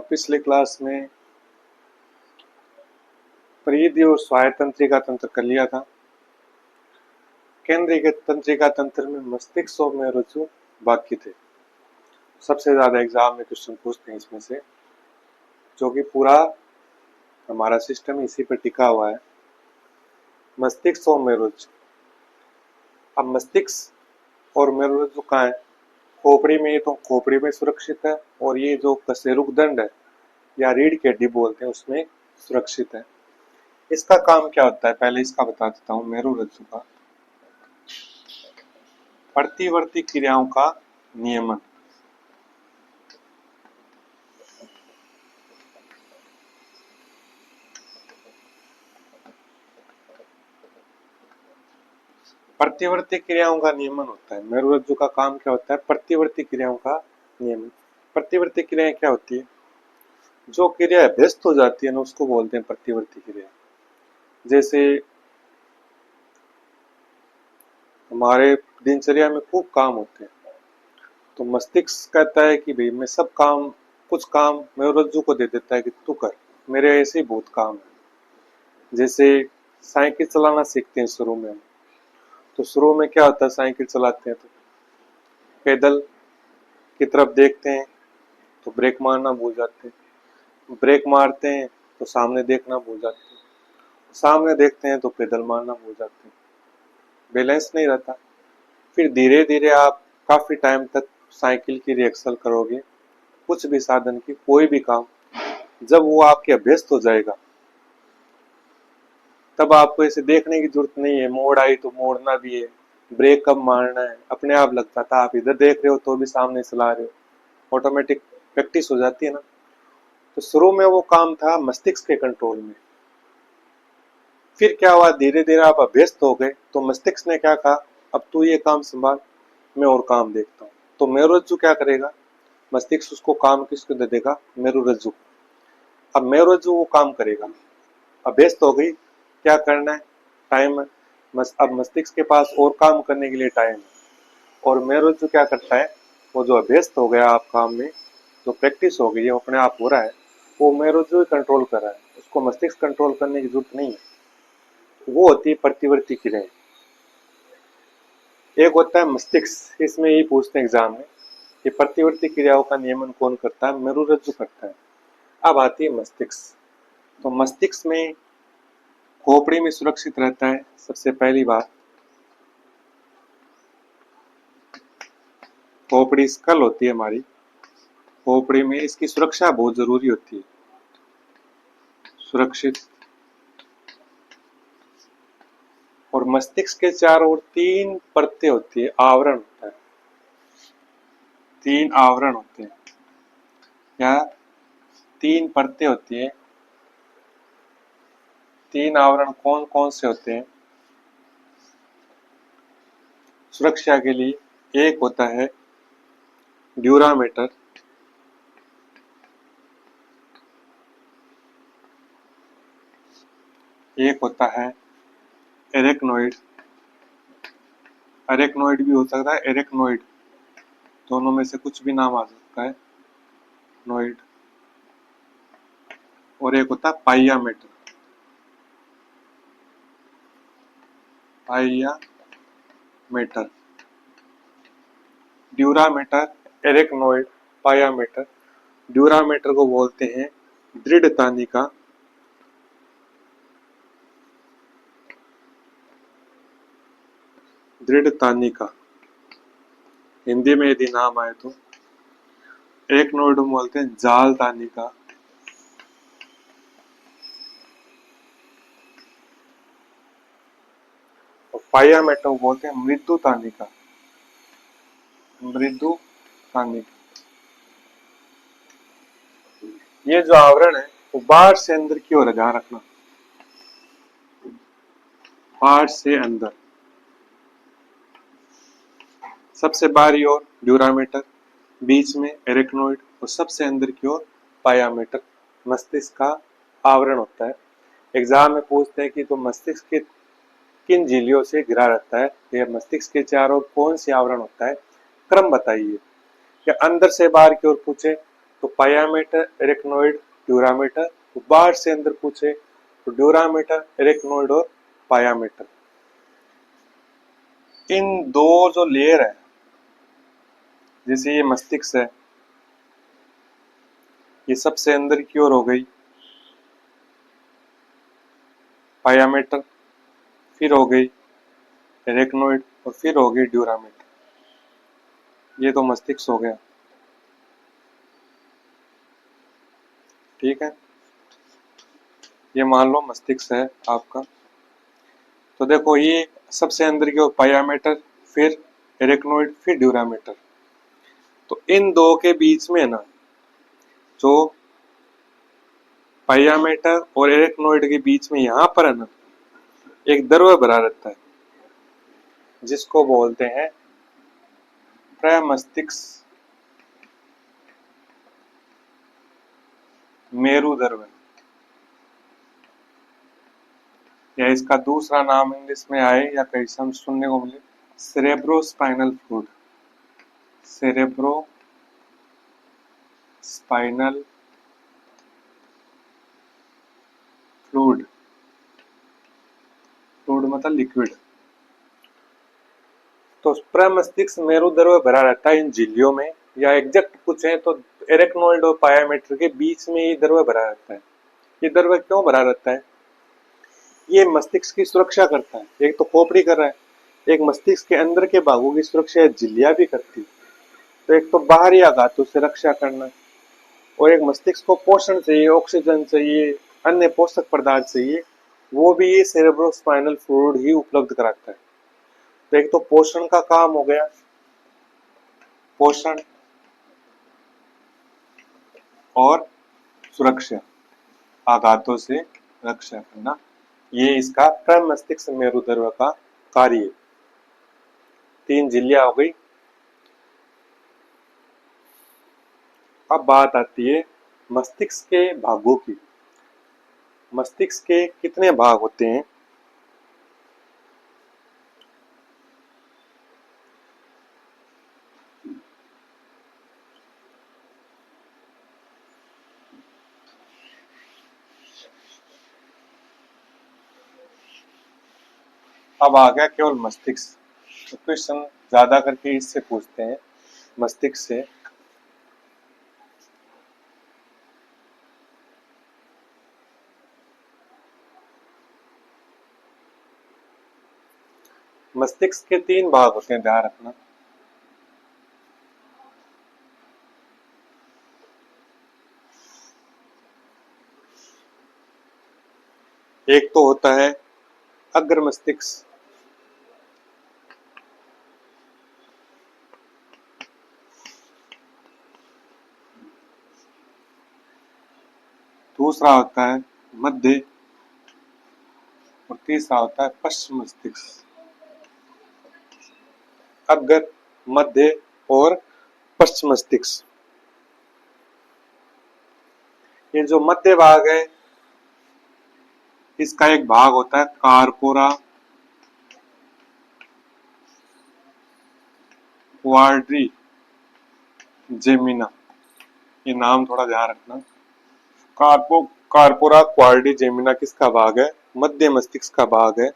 पिछले क्लास में परिधि और स्वायत्त तंत्रिका तंत्र कर लिया था। केंद्रीय तंत्रिका तंत्र में मस्तिष्क और मेरुरज्जु बाकी थे। सबसे ज्यादा एग्जाम में क्वेश्चन पूछते हैं इसमें से, जो कि पूरा हमारा सिस्टम इसी पर टिका हुआ है, मस्तिष्क और मेरुरज्जु। अब मस्तिष्क और मेरुरज्जु कहाँ है? खोपड़ी में। ये तो खोपड़ी में सुरक्षित है, और ये जो कशेरुक दंड है या रीढ़ की हड्डी बोलते हैं उसमें सुरक्षित है। इसका काम क्या होता है पहले इसका बता देता हूँ। मेरुरज्जु का प्रतिवर्ती क्रियाओं का नियमन। प्रतिवर्ती क्रियाओं का नियमन होता है। मेरुरज्जु का काम क्या होता है? प्रतिवर्ती क्रियाओं का नियमन। प्रतिवर्ती क्रियाएं क्या होती है? जो क्रिया अभ्यस्त हो जाती है ना उसको बोलते हैं प्रतिवर्ती क्रिया। जैसे हमारे दिनचर्या में खूब काम होते हैं, तो मस्तिष्क कहता है कि भाई मैं सब काम, कुछ काम मेरुरज्जु को दे देता है कि तू कर, मेरे ऐसे ही बहुत काम है। जैसे साइकिल चलाना सीखते हैं शुरू में हम, तो शुरू में क्या होता है, साइकिल चलाते हैं तो पैदल की तरफ देखते हैं तो ब्रेक मारना भूल जाते हैं, ब्रेक मारते हैं तो सामने देखना भूल जाते हैं, सामने देखते हैं तो पैदल मारना भूल जाते हैं, बैलेंस नहीं रहता। फिर धीरे धीरे आप काफी टाइम तक साइकिल की रिहर्सल करोगे, कुछ भी साधन की कोई भी काम, जब वो आपके अभ्यस्त हो जाएगा तब आपको इसे देखने की जरूरत नहीं है, मोड़ आई तो मोड़ना भी है, ब्रेक कब मारना है अपने आप लगता था। आप इधर देख रहे हो तो भी सामने चला रहे हो, ऑटोमेटिक प्रैक्टिस हो जाती है ना। तो शुरू में वो काम था मस्तिष्क के कंट्रोल में। फिर क्या हुआ, धीरे धीरे आप अभ्यस्त हो गए तो मस्तिष्क ने क्या कहा, अब तू ये काम संभाल, मैं और काम देखता हूँ। तो मेरुरज्जु क्या करेगा? मस्तिष्क उसको काम किसको दे देगा? मेरुरज्जु। अब मेरुरज्जु वो काम करेगा, अभ्यस्त हो गई, क्या करना है, टाइम है। अब मस्तिष्क के पास और काम करने के लिए टाइम है, और मेरुरज्जु क्या करता है, वो जो अभ्यस्त हो गया आप काम में, जो प्रैक्टिस हो गई है, अपने आप हो रहा है, वो मेरुरज्जु ही कंट्रोल कर रहा है, उसको मस्तिष्क कंट्रोल करने की जरूरत नहीं है। वो होती है प्रतिवर्ती क्रियाएं। एक होता है मस्तिष्क, इसमें यही पूछते हैं एग्जाम में कि प्रतिवर्ती क्रियाओं का नियमन कौन करता है? मेरुरज्जु करता है। अब आती है मस्तिष्क। तो मस्तिष्क में खोपड़ी में सुरक्षित रहता है। सबसे पहली बात, खोपड़ी स्कल होती है हमारी, खोपड़ी में इसकी सुरक्षा बहुत जरूरी होती है, सुरक्षित। और मस्तिष्क के चारों ओर 3 परतें होती है, आवरण होता है, 3 आवरण होते हैं, या 3 परतें होती है। 3 आवरण कौन कौन से होते हैं सुरक्षा के लिए? एक होता है ड्यूरामेटर, एक होता है एरेक्नोइड, एरेक्नोइड भी हो सकता है, एरेक्नोइड, दोनों में से कुछ भी नाम आ सकता है, नोइड। और एक होता है पाइयामेटर, पाइयामेटर, ड्यूरामेटर, एरेक्नोइड, पाइयामेटर। ड्यूरामेटर को बोलते हैं दृढ़ तानिका, दृढ़ तानिका हिंदी में यदि नाम आए तो। एरेक्नोइड बोलते हैं जाल तानिका, और पाइयामेटर बोलते हैं मृदु तानिका, मृदु तानिका। ये जो आवरण है वो बाहर से अंदर की ओर है, ध्यान रखना, बाहर से अंदर। सबसे बाहरी ओर ड्यूरामेटर, बीच में एरेक्नोइड, और सबसे अंदर की ओर पाइयामेटर मस्तिष्क का आवरण होता है। एग्जाम में पूछते हैं कि तो मस्तिष्क के किन झिल्लियों से घिरा रहता है, या मस्तिष्क के चारों कौन सी आवरण होता है, क्रम बताइए। या अंदर से बाहर की ओर पूछे तो पायामेटर, एरेक्नोइड, ड्यूरामेटर। तो बाहर से अंदर पूछे तो ड्यूरामेटर, एरेक्नोइड और पायामेटर। इन दो जो लेयर है, जैसे ये मस्तिष्क है, ये सबसे अंदर की ओर हो गई पायामेटर, फिर हो गई एरेक्नोइड और फिर हो गई ड्यूरामेटर। ये तो मस्तिष्क हो गया, ठीक है। ये मान लो मस्तिष्क है आपका। तो देखो ये सबसे अंदर की ओर पायामेटर, फिर एरेक्नोइड, फिर ड्यूरामेटर। तो इन दो के बीच में ना, जो पायामेटर और एरेक्नोइड के बीच में यहाँ पर है ना, एक द्रव भरा रहता है, जिसको बोलते हैं प्रमस्तिष्क मेरुदर्व, या इसका दूसरा नाम इंग्लिश में आए या कहीं से हम सुनने को मिले, cerebrospinal fluid. Cerebro spinal fluid, fluid मतलब लिक्विड। तो प्रमस्तिष्क मेरुदर्व भरा रहता है इन झिल्लियों में, या एग्जैक्ट पूछे तो एरेक्नोइड और पायामेटर के बीच में ये द्रव भरा रहता है। ये द्रव क्यों भरा रहता है? ये मस्तिष्क की सुरक्षा करता है। एक तो खोपड़ी कर रहा है, एक मस्तिष्क के अंदर के भागों की सुरक्षा झिल्लियां भी करती है। तो एक तो बाहरी आघातों से रक्षा करना, और एक मस्तिष्क को पोषण चाहिए, ऑक्सीजन चाहिए, अन्य पोषक पदार्थ चाहिए, वो भी ये सेरेब्रोस्पाइनल फ्लूइड ही उपलब्ध कराता है। तो एक तो पोषण का काम हो गया, पोषण और सुरक्षा, आघातों से रक्षा करना, ये इसका प्रमस्तिष्क मेरुदर्व का कार्य है। 3 झिल्लियां हो गई। अब बात आती है मस्तिष्क के भागों की। मस्तिष्क के कितने भाग होते हैं? अब आ गया केवल मस्तिष्क। तो क्वेश्चन ज्यादा करके इससे पूछते हैं, मस्तिष्क से। मस्तिष्क के 3 भाग होते हैं, ध्यान रखना। एक तो होता है अग्र मस्तिष्क, दूसरा होता है मध्य, और तीसरा होता है पश्चिम मस्तिष्क। अग्र, मध्य और पश्चिम मस्तिष्क। ये जो मध्य भाग है, इसका एक भाग होता है कार्पोरा क्वाड्री जेमिना। ये नाम थोड़ा ध्यान रखना। कार्पोरा क्वाड्री जेमिना किसका भाग है? मध्य मस्तिष्क का भाग है।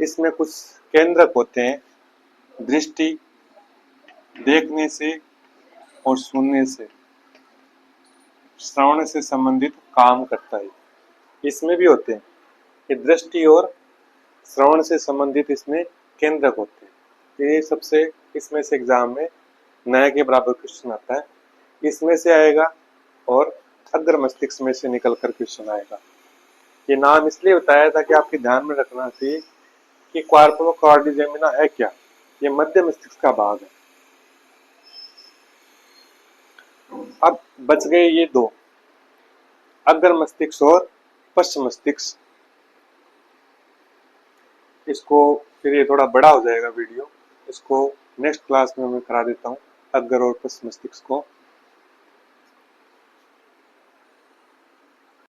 इसमें कुछ केंद्रक होते हैं, दृष्टि, देखने से और सुनने से, श्रवण से संबंधित काम करता है। इसमें भी होते हैं कि दृष्टि और श्रवण से संबंधित इसमें केंद्रक होते हैं। ये सबसे इसमें से एग्जाम में नए के बराबर क्वेश्चन आता है, इसमें से आएगा, और अग्र मस्तिष्क में से निकल कर क्वेश्चन आएगा। ये नाम इसलिए बताया था कि आपके ध्यान में रखना चाहिए कि कार्पोरा क्वाड्री जेमिना है क्या? ये मध्य मस्तिष्क का भाग है। अब बच गए ये दो, अग्र मस्तिष्क और पश्चिम मस्तिष्क। इसको फिर ये थोड़ा बड़ा हो जाएगा वीडियो, इसको नेक्स्ट क्लास में मैं करा देता हूँ, अग्र और पश्चिम मस्तिष्क को।